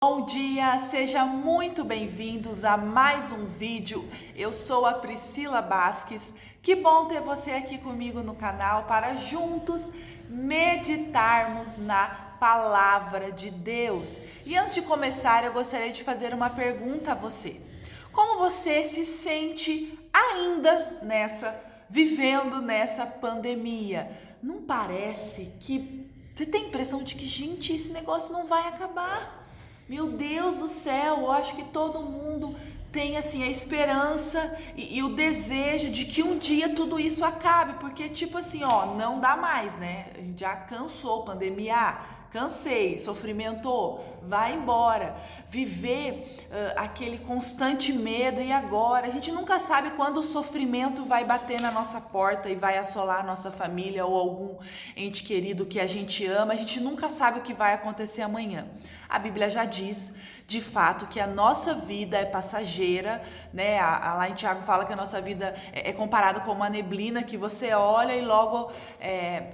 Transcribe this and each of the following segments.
Bom dia, seja muito bem-vindos a mais um vídeo. Eu sou a Priscila Basques. Que bom ter você aqui comigo no canal para juntos meditarmos na palavra de Deus. E antes de começar, eu gostaria de fazer uma pergunta a você. Como você se sente ainda vivendo nessa pandemia? Não parece que você tem a impressão de que, gente, esse negócio não vai acabar? Meu Deus do céu, eu acho que todo mundo tem assim a esperança e o desejo de que um dia tudo isso acabe, porque tipo assim, não dá mais, né? A gente já cansou, pandemia, cansei, sofrimento, vai embora. Viver aquele constante medo e agora, a gente nunca sabe quando o sofrimento vai bater na nossa porta e vai assolar a nossa família ou algum ente querido que a gente ama, a gente nunca sabe o que vai acontecer amanhã. A Bíblia já diz, de fato, que a nossa vida é passageira, né? Lá em Tiago fala que a nossa vida é comparada com uma neblina que você olha e logo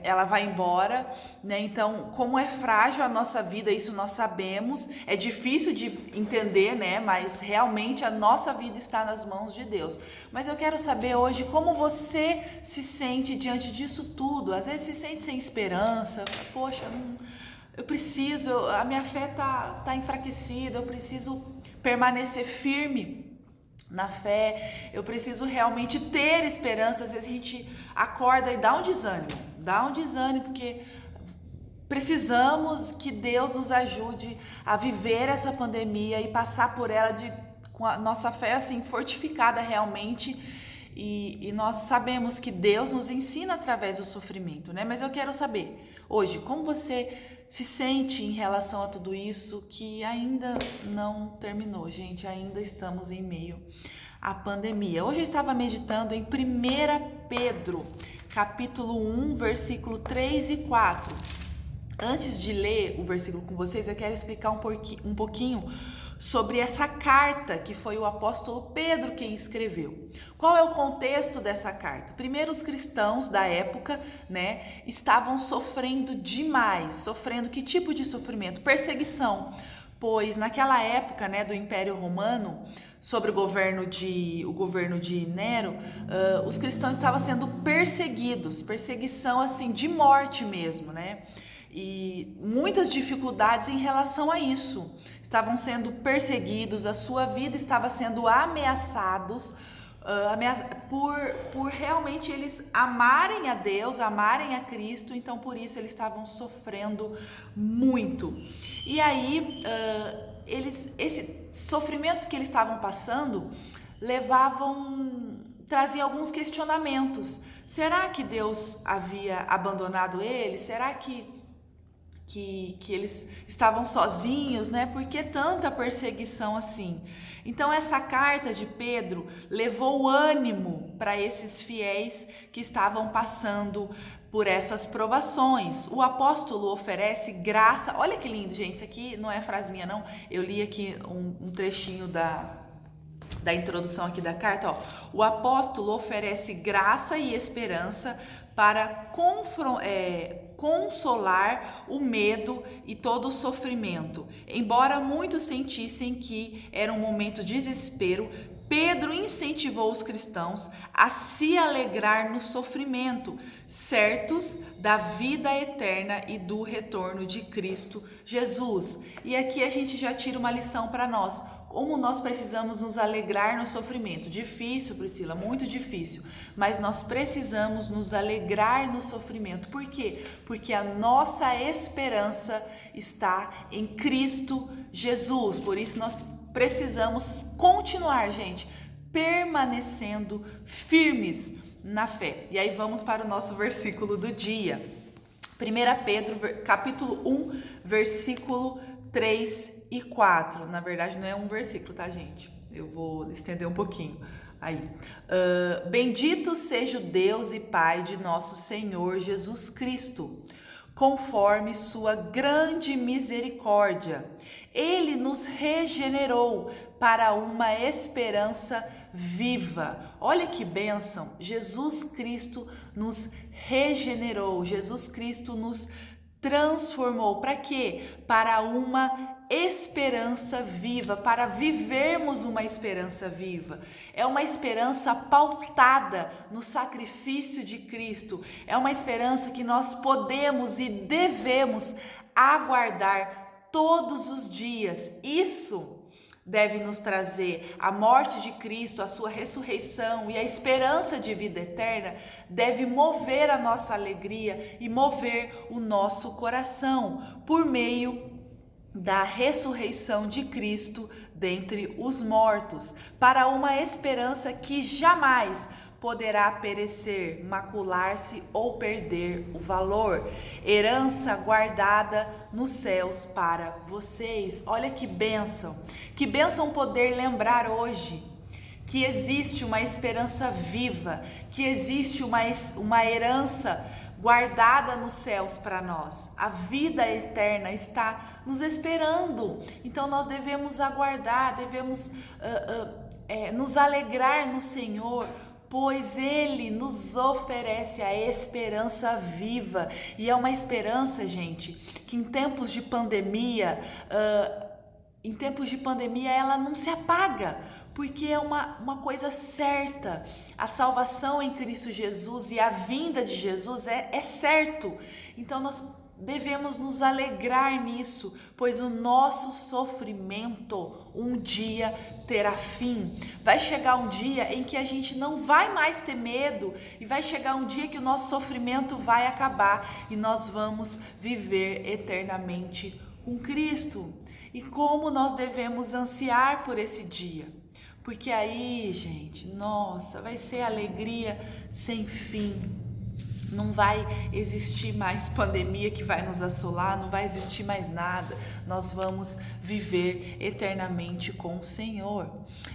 ela vai embora, né? Então, como é frágil a nossa vida, isso nós sabemos, é difícil de entender, né? Mas realmente a nossa vida está nas mãos de Deus. Mas eu quero saber hoje como você se sente diante disso tudo. Às vezes se sente sem esperança, poxa, eu preciso, a minha fé tá enfraquecida, eu preciso permanecer firme na fé, eu preciso realmente ter esperança. Às vezes a gente acorda e dá um desânimo, porque precisamos que Deus nos ajude a viver essa pandemia e passar por ela com a nossa fé assim fortificada realmente. E nós sabemos que Deus nos ensina através do sofrimento, né? Mas eu quero saber hoje, como você se sente em relação a tudo isso que ainda não terminou, gente? Ainda estamos em meio à pandemia. Hoje eu estava meditando em 1 Pedro, capítulo 1, versículo 3 e 4. Antes de ler o versículo com vocês, eu quero explicar um pouquinho sobre essa carta que foi o apóstolo Pedro quem escreveu. Qual é o contexto dessa carta? Primeiro, os cristãos da época, né, estavam sofrendo demais. Sofrendo que tipo de sofrimento? Perseguição. Pois naquela época, né, do Império Romano, sobre o governo de Nero, os cristãos estavam sendo perseguidos, perseguição assim de morte mesmo, né? E muitas dificuldades em relação a isso. Estavam sendo perseguidos, a sua vida estava sendo ameaçados por realmente eles amarem a Deus, amarem a Cristo, então por isso eles estavam sofrendo muito. E aí, esses sofrimentos que eles estavam passando traziam alguns questionamentos. Será que Deus havia abandonado eles? Será que eles estavam sozinhos, né? Por que tanta perseguição assim? Então essa carta de Pedro levou ânimo para esses fiéis que estavam passando por essas provações. O apóstolo oferece graça. Olha que lindo, gente. Isso aqui não é frase minha, não. Eu li aqui um trechinho da introdução aqui da carta, ó. O apóstolo oferece graça e esperança para consolar o medo e todo o sofrimento. Embora muitos sentissem que era um momento de desespero, Pedro incentivou os cristãos a se alegrar no sofrimento, certos da vida eterna e do retorno de Cristo Jesus. E aqui a gente já tira uma lição para nós. Como nós precisamos nos alegrar no sofrimento. Difícil, Priscila, muito difícil. Mas nós precisamos nos alegrar no sofrimento. Por quê? Porque a nossa esperança está em Cristo Jesus. Por isso nós precisamos continuar, gente, permanecendo firmes na fé. E aí vamos para o nosso versículo do dia. 1 Pedro, capítulo 1, versículo 3 e 4. Na verdade, não é um versículo, tá, gente? Eu vou estender um pouquinho aí. Bendito seja o Deus e Pai de nosso Senhor Jesus Cristo, conforme sua grande misericórdia. Ele nos regenerou para uma esperança viva. Olha que bênção! Jesus Cristo nos regenerou, Jesus Cristo nos transformou. Para quê? Para uma esperança viva, para vivermos uma esperança viva. É uma esperança pautada no sacrifício de Cristo. É uma esperança que nós podemos e devemos aguardar todos os dias. Isso deve nos trazer a morte de Cristo, a sua ressurreição e a esperança de vida eterna, deve mover a nossa alegria e mover o nosso coração por meio da ressurreição de Cristo dentre os mortos, para uma esperança que jamais poderá perecer, macular-se ou perder o valor. Herança guardada nos céus para vocês. Olha que bênção poder lembrar hoje que existe uma esperança viva, que existe uma herança guardada nos céus para nós. A vida eterna está nos esperando. Então nós devemos aguardar, devemos nos alegrar no Senhor, pois Ele nos oferece a esperança viva. E é uma esperança, gente, que em tempos de pandemia, ela não se apaga, porque é uma coisa certa. A salvação em Cristo Jesus e a vinda de Jesus é certo. Então nós devemos nos alegrar nisso, pois o nosso sofrimento um dia terá fim. Vai chegar um dia em que a gente não vai mais ter medo, e vai chegar um dia que o nosso sofrimento vai acabar e nós vamos viver eternamente com Cristo. E como nós devemos ansiar por esse dia? Porque aí, gente, nossa, vai ser alegria sem fim. Não vai existir mais pandemia que vai nos assolar, não vai existir mais nada. Nós vamos viver eternamente com o Senhor.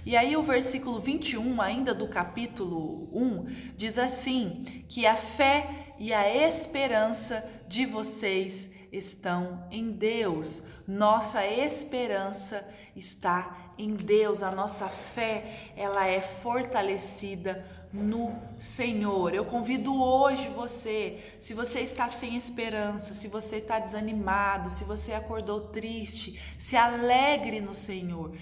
E aí o versículo 21, ainda do capítulo 1, diz assim, que a fé e a esperança de vocês estão em Deus. Nossa esperança está em Deus, a nossa fé, ela é fortalecida no Senhor. Eu convido hoje você, se você está sem esperança, se você está desanimado, se você acordou triste, se alegre no Senhor.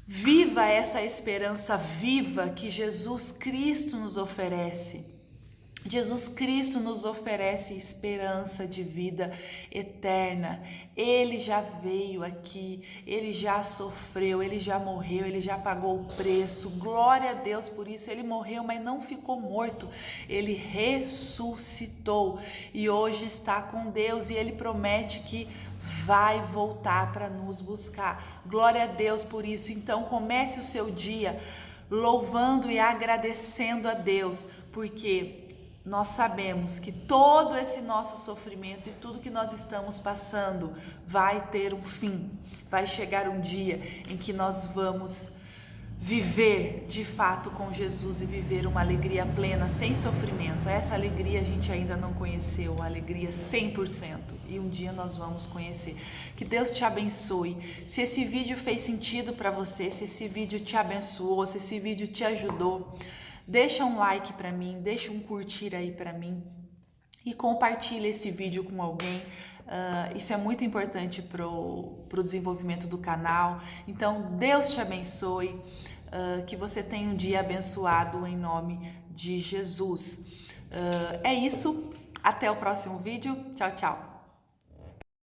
Viva essa esperança viva que Jesus Cristo nos oferece. Jesus Cristo nos oferece esperança de vida eterna. Ele já veio aqui, Ele já sofreu, Ele já morreu, Ele já pagou o preço. Glória a Deus por isso. Ele morreu, mas não ficou morto. Ele ressuscitou e hoje está com Deus, e Ele promete que vai voltar para nos buscar. Glória a Deus por isso. Então comece o seu dia louvando e agradecendo a Deus, porque nós sabemos que todo esse nosso sofrimento e tudo que nós estamos passando vai ter um fim. Vai chegar um dia em que nós vamos viver de fato com Jesus e viver uma alegria plena, sem sofrimento. Essa alegria a gente ainda não conheceu, uma alegria 100%, e um dia nós vamos conhecer. Que Deus te abençoe. Se esse vídeo fez sentido para você, se esse vídeo te abençoou, se esse vídeo te ajudou, deixa um like para mim, deixa um curtir aí para mim e compartilha esse vídeo com alguém. Isso é muito importante pro desenvolvimento do canal. Então, Deus te abençoe, que você tenha um dia abençoado em nome de Jesus. É isso, até o próximo vídeo. Tchau, tchau.